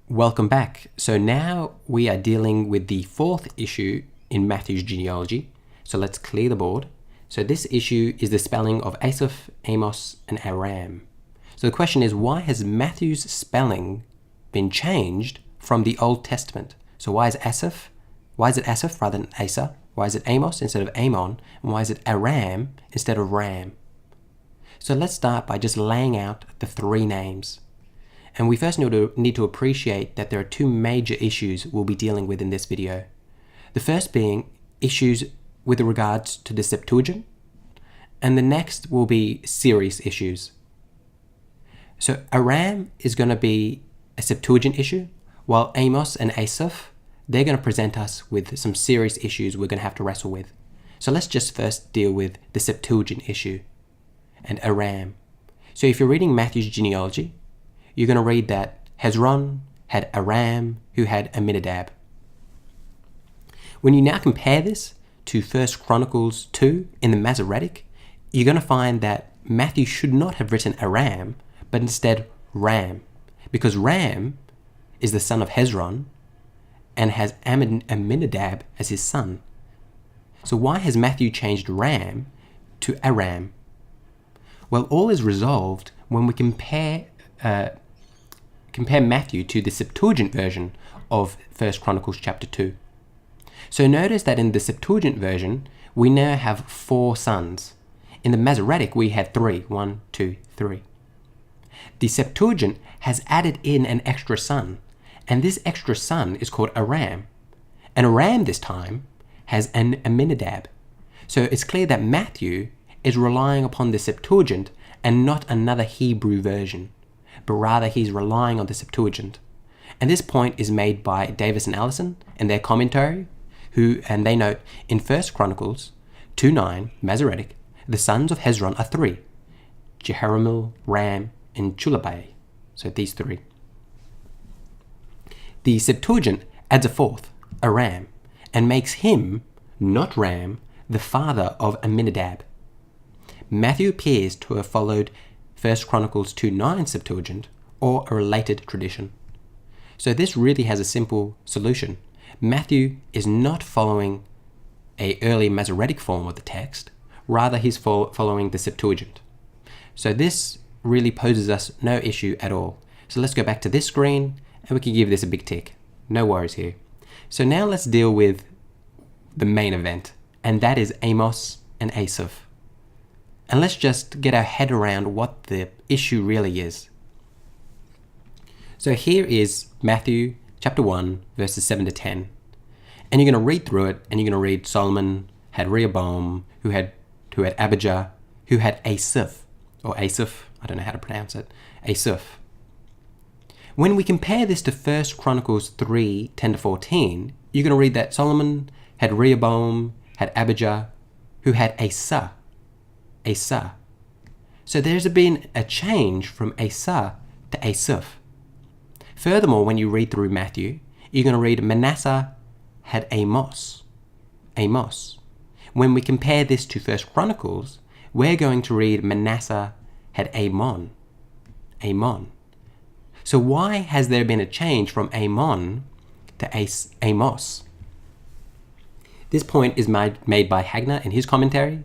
Welcome back. So now we are dealing with the fourth issue in Matthew's genealogy. So let's clear the board. So this issue is the spelling of Asaph, Amos, and Aram. So the question is, why has Matthew's spelling been changed from the Old Testament? So why is it Asaph rather than Asa? Why is it Amos instead of Amon? And why is it Aram instead of Ram? So let's start by just laying out the three names. And we first need to appreciate that there are two major issues we'll be dealing with in this video. The first being issues with regards to the Septuagint, and the next will be series issues. So Aram is going to be a Septuagint issue, while Amos and Asaph, they're going to present us with some serious issues we're going to have to wrestle with. So let's just first deal with the Septuagint issue and Aram. So if you're reading Matthew's genealogy, you're going to read that Hezron had Aram, who had Amminadab. When you now compare this to 1 Chronicles 2 in the Masoretic, you're going to find that Matthew should not have written Aram, but instead Ram, because Ram is the son of Hezron and has Amminadab as his son. So why has Matthew changed Ram to Aram? Well, all is resolved when we compare Matthew to the Septuagint version of 1 Chronicles chapter 2. So notice that in the Septuagint version, we now have 4 sons. In the Masoretic, we had 3. 1, 2, 3. The Septuagint has added in an extra son, and this extra son is called Aram. And Aram this time has an Amminadab. So it's clear that Matthew is relying upon the Septuagint and not another Hebrew version, but rather he's relying on the Septuagint. And this point is made by Davis and Allison in their commentary, and they note in 1 Chronicles 2:9, Masoretic, the sons of Hezron are 3, Jehoramel, Ram, and Chulabai. So these 3. The Septuagint adds a 4th, Aram, and makes him, not Ram, the father of Amminadab. Matthew appears to have followed 1 Chronicles 2:9 Septuagint or a related tradition. So this really has a simple solution. Matthew is not following an early Masoretic form of the text, rather he's following the Septuagint. So this really poses us no issue at all. So let's go back to this screen and we can give this a big tick. No worries here. So now let's deal with the main event, and that is Amos and Asaph. And let's just get our head around what the issue really is. So here is Matthew chapter 1, verses 7 to 10. And you're going to read through it, and you're going to read Solomon had Rehoboam, who had Abijah, who had Asaph, or Asaph, I don't know how to pronounce it, Asaph. When we compare this to 1 Chronicles 3, 10 to 14, you're going to read that Solomon had Rehoboam, had Abijah, who had Asa. So there's been a change from Asa to Asaph. Furthermore, when you read through Matthew, you're going to read Manasseh had Amos. When we compare this to 1 Chronicles, we're going to read Manasseh had Amon. So why has there been a change from Amon to Amos? This point is made by Hagner in his commentary.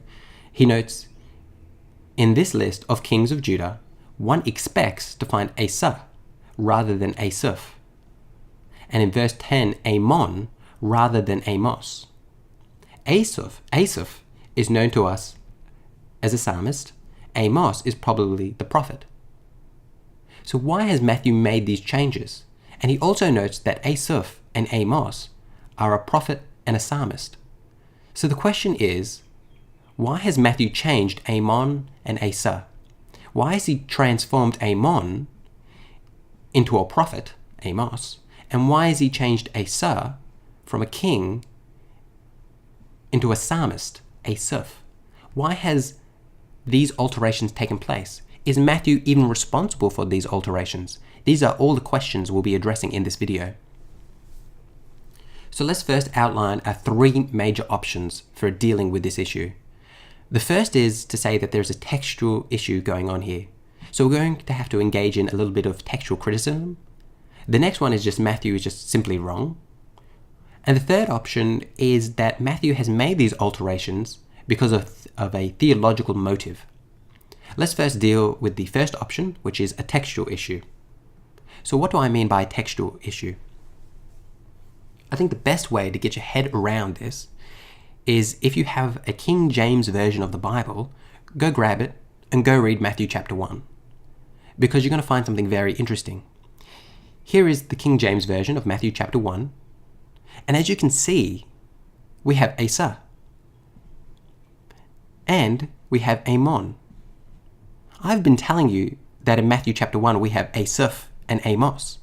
He notes, in this list of kings of Judah, one expects to find Asa rather than Asaph. And in verse 10, Amon rather than Amos. Asaph is known to us as a psalmist. Amos is probably the prophet. So why has Matthew made these changes? And he also notes that Asaph and Amos are a prophet and a psalmist. So the question is, why has Matthew changed Amon and Asa? Why has he transformed Amon into a prophet, Amos? And why has he changed Asa from a king into a psalmist, Asaph? Why has these alterations taken place? Is Matthew even responsible for these alterations? These are all the questions we'll be addressing in this video. So let's first outline our 3 major options for dealing with this issue. The first is to say that there's a textual issue going on here. So we're going to have to engage in a little bit of textual criticism. The next one is just Matthew is just simply wrong. And the third option is that Matthew has made these alterations because of a theological motive. Let's first deal with the first option, which is a textual issue. So what do I mean by a textual issue? I think the best way to get your head around this is if you have a King James version of the Bible, go grab it and go read Matthew chapter 1, because you're going to find something very interesting. Here is the King James version of Matthew chapter 1, and as you can see, we have Asaph and we have Amon. I've been telling you that in Matthew chapter 1 we have Asaph and Amos,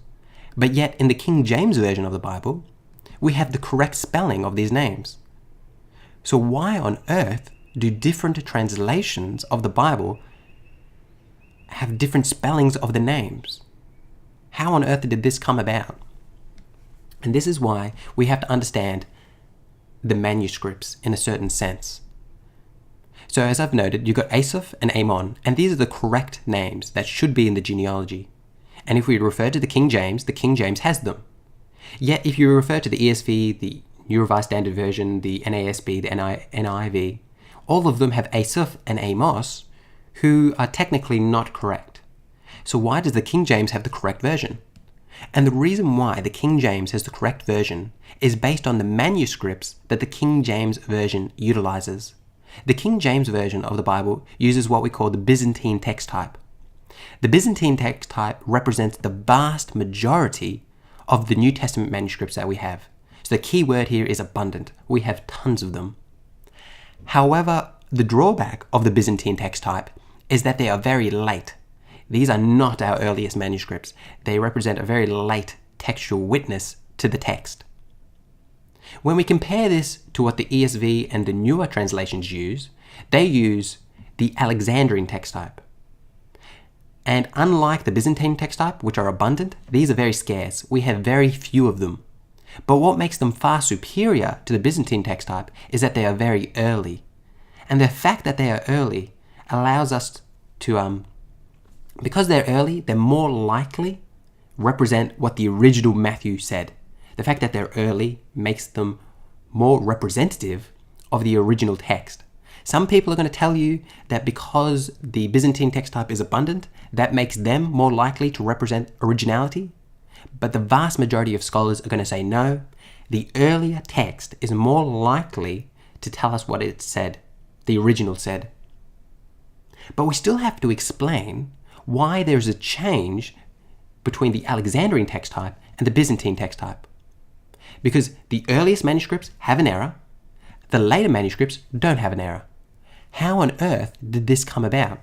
but yet in the King James version of the Bible, we have the correct spelling of these names. So why on earth do different translations of the Bible have different spellings of the names? How on earth did this come about? And this is why we have to understand the manuscripts in a certain sense. So as I've noted, you've got Asaph and Amon, and these are the correct names that should be in the genealogy. And if we refer to the King James has them. Yet if you refer to the ESV, the New Revised Standard Version, the NASB, the NIV, all of them have Asaph and Amos, who are technically not correct. So why does the King James have the correct version? And the reason why the King James has the correct version is based on the manuscripts that the King James Version utilizes. The King James Version of the Bible uses what we call the Byzantine text type. The Byzantine text type represents the vast majority of the New Testament manuscripts that we have. So the key word here is abundant. We have tons of them. However, the drawback of the Byzantine text type is that they are very late. These are not our earliest manuscripts. They represent a very late textual witness to the text. When we compare this to what the ESV and the newer translations use, they use the Alexandrian text type. And unlike the Byzantine text type, which are abundant, these are very scarce. We have very few of them. But what makes them far superior to the Byzantine text type is that they are very early. And the fact that they are early allows us to, because they're early, they're more likely represent what the original Matthew said. The fact that they're early makes them more representative of the original text. Some people are going to tell you that because the Byzantine text type is abundant, that makes them more likely to represent originality. But the vast majority of scholars are going to say no, the earlier text is more likely to tell us what it said, the original said. But we still have to explain why there's a change between the Alexandrian text type and the Byzantine text type. Because the earliest manuscripts have an error, the later manuscripts don't have an error. How on earth did this come about?